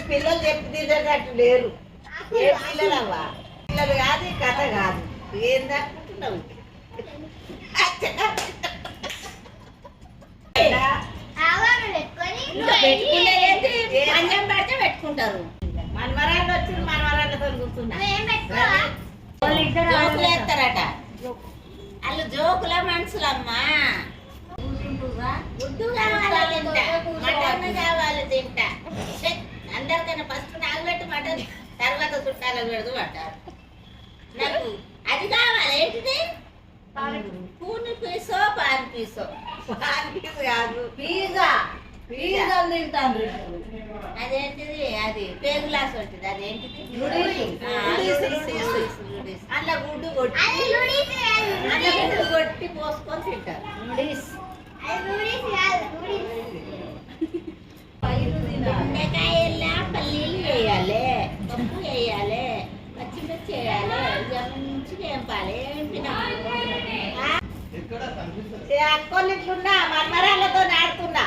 పిల్లలు చెప్పి తినేటట్టు లేరు. ఏ పిల్లలవ్వా? పిల్లలు కాదు, ఈ కథ కాదు. ఏం తప్పుతున్నావు? పెట్టుకుంటారు. మనవరాళ్ళు వచ్చి మనవరాళ్ళతో కూర్చున్నా జోకులు వేస్తారట. వాళ్ళు జోకుల మనుషులమ్మా. గుడ్డు కావాలి తింటా, మటన్ కావాలి తింటా. అందరికన్నా ఫస్ట్ నాకు పెట్టి మటన్, తర్వాత చుట్టాలకు పెడుతూ పడ్డారు. నాకు అది కావాలి. ఏంటిది? పూని పీసో పాన్ పీసో? పాన్ పీస్ కాదు, పిజ్జా. పిజ్జా తింటాను. అదేంటిది? అది పేగులాస్ ఉంటుంది. అదేంటిది? అట్లా గుడ్డు కొట్టి, అట్లా గుడ్డు కొట్టి పోసుకొని తింటారు. నూడిల్స్. బెండకాయల్లా పల్లీలు వేయాలి, పప్పు వేయాలి, పచ్చిమిర్చి వేయాలి, మంచిగా వేపాలి. అక్కోళ్ళిట్లున్నా మన్మరాళ్ళతో ఆడుతున్నా.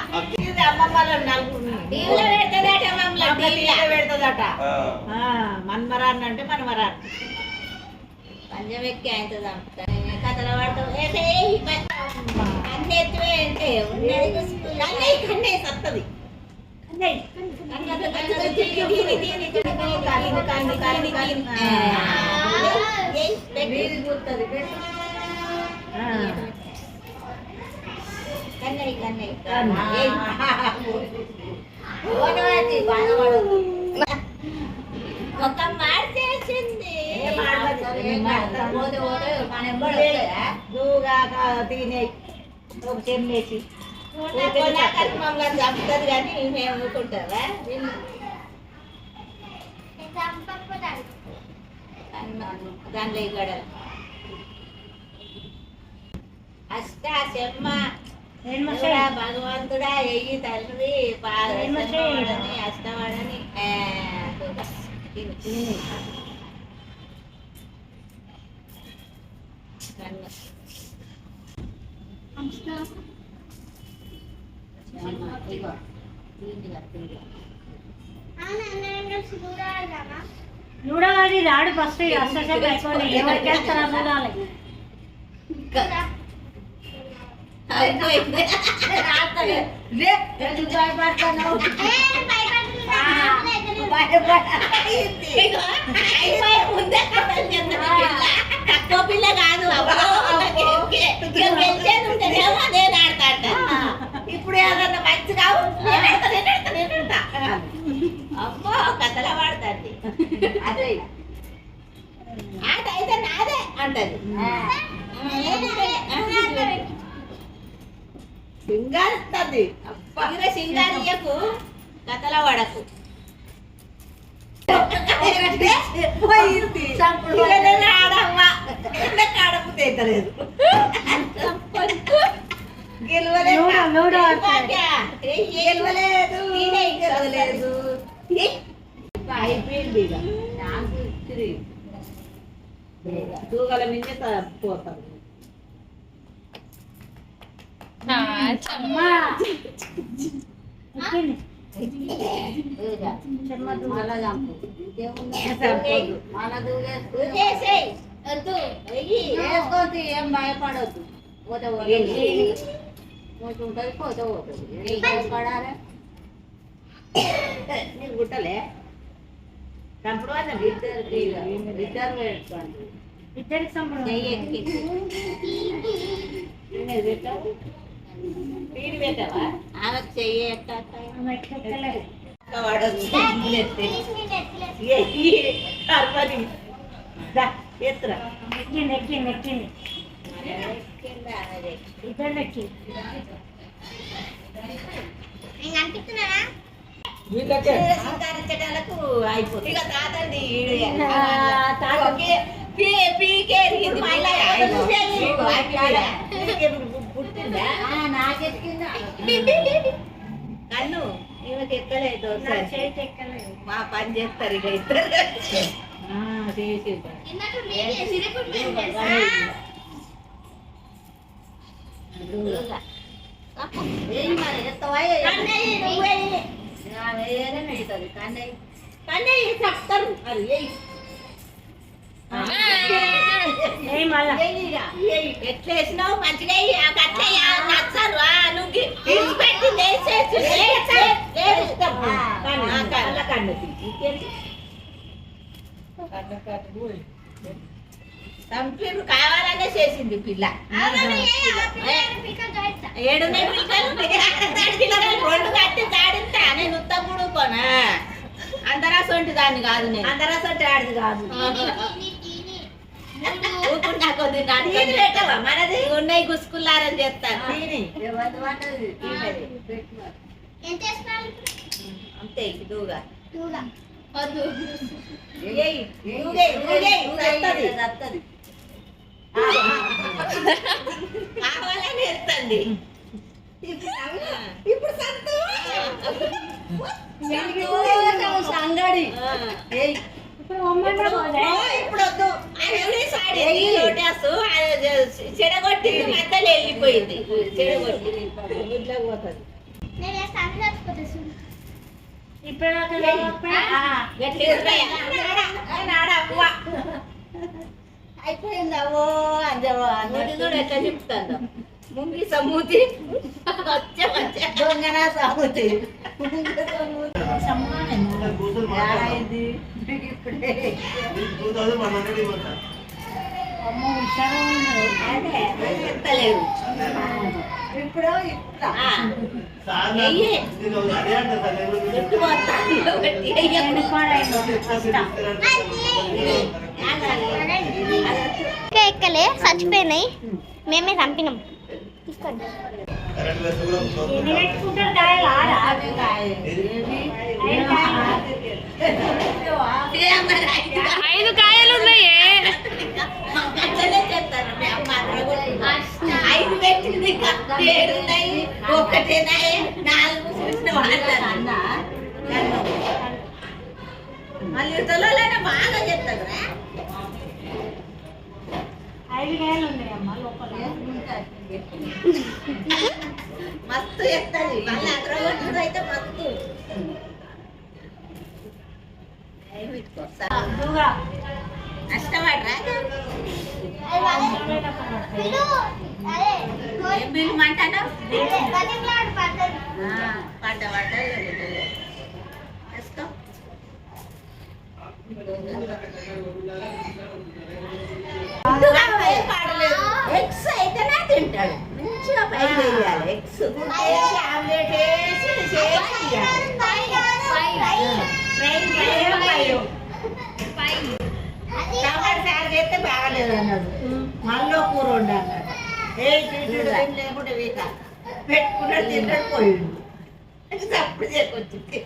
అమ్మమ్మ నలుగురు టీవీలో పెడతాదట, మమ్మల్ని పెడతాదట. మన్మరాన్ని అంటే మనమరాన్ని పంజం ఎక్కి ఆయనతో చంపుతాను. కథలు పడతావు అన్నీ ఎత్తువే అంటే ఉన్నది కన్నే సత్తది. కన్నయ్య కన్నయ్య ఒక మాట చేసింది. తినే ఒక చెమ్మేసి మమ్మల్ని చంపుతుంది, కానీ మేము ఊరుకుంటారా? దానిలో గడలు అష్టా చెమ్మ భగవంతుడా ఎయ్యి తండ్రి పాడని అష్టవాడని చూడాలి. రాడు ఫస్ట్ అష్టసేపు అయిపోయి ఎవరికి వేస్తారా చూడాలి. తక్కువ పిల్ల కాదు, నేను ఆడతా. ఇప్పుడు ఏదన్నా మంచి కావు అమ్మో కథల వాడతాండి. అదే ఆట అయితే నాదే అంటది. సింగారిస్తుంది. సింగారియకు కథల వాడకు. ఆడమ్మా కాడపు తెలేదు. గెలవలేదు అయిపోయింది. ఇక నాకు తూగల మించి పోతాం. ఏం భయపడద్దు. పోతే ఉంటుంది, పోతే పోతుంది. భయపడాలి. నేను గుట్టలే చంపడం అన్న ఇద్దరు పెట్టుకోండి. ఇద్దరికి సంపడం పెట్టావు. పీడి పెట్టావా? ఆమెకు చెయ్యి ఎత్తురా. ఎక్కింది ఎక్కింది ఎక్కింది ఇద్దరు ఎక్కి సింగారించడానికి అయిపోతుంది. ఇక తాతండి పుట్టిందా నాకెక్కిందా కన్ను ఈమెకి ఎక్కలేదు. మా పని చేస్తారు. ఇక ఇద్దరు చేసి మరి ఎత్తవా మెడుతుంది కన్నయ్య. అన్నీ చెప్తారు అది ఏయ్ మళ్ళా ఎట్లా వేసినావు మంచిగా నచ్చారు నువ్వు పెట్టి కంప్యూటర్ కావాలనే చేసింది పిల్ల ఏడున్నాయి పిల్లలు రెండు కట్టి దాడిస్తా నేను ఉత్తప్పుడు కొనా అందరాసొంటి దాన్ని కాదు నేను అందరాసొంటి ఆడిది కాదు మనది ఉన్నాయి గుసుకుల్లారని చేస్తాను అంతే దూగా కావాలని ఎత్తండి ఇప్పుడు సంగడి ఇప్పుడు వద్దు చెడగొట్టి మధ్యలో వెళ్ళిపోయింది చెడగొట్టి అయిపోయిందా ఓ అంజవో అన్నది కూడా ఎట్లా చెప్తాను ముంగి సమ్మూతి వచ్చే దొంగన సమ్మూతి చెప్తలేరు ఇప్పుడు ఎక్కలే చచ్చిపోయినాయి మేమే చంపినాం తీసుకోండి ఐదు కాయలు ఉన్నాయే ఐదు పెట్టింది ఏడున్నాయి ఒకటేనాయి నాలుగు చూసిన వాళ్ళ మళ్ళీ తొలైనా బాగా చెప్తారా 5 కాయలు ఉన్నాయమ్మా లోపల మస్తు చెప్తుంది మళ్ళీ అగ్రగొట్టు అయితే మస్తు కష్టపడరా ఏం బిల్లు అంటాను పడ్డ వేసుకో ఎగ్స్ అయితేనే తింటాడు మంచిగా పై వేయాలి ఎగ్స్ ఆమ్లెట్ వేసి సార్ చేస్తే బాగలేదు అన్నాడు మళ్ళీ కూర ఉండి అన్నాడు లేకుంటే వీక పెట్టుకున్నాడు తింటాడు పోయిండు తప్పుడు చేయకొచ్చింది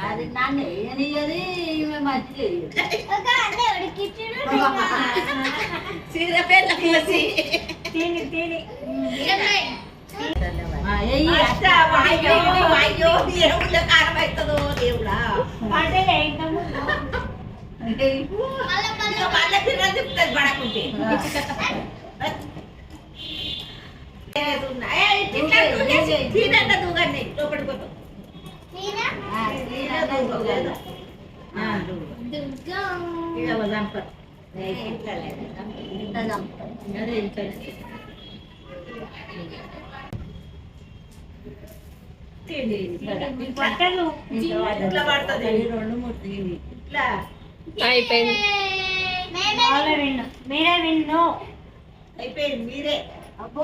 అది నాన్న వేయనియది ఈమె మధ్య చీర పెళ్ళ పోసి అయ్యో దేవుళ్ళ కారం అవుతుందో దేవుడా మళ్ళీ తిన్న తిప్పుతుంది పడకుంటే తినంట దూగండి లోపలికి పోతాం ఇట్లా పడుతుంది 2 3 ఇట్లా అయిపోయింది మీరే విన్ను అయిపోయింది మీరే అబ్బో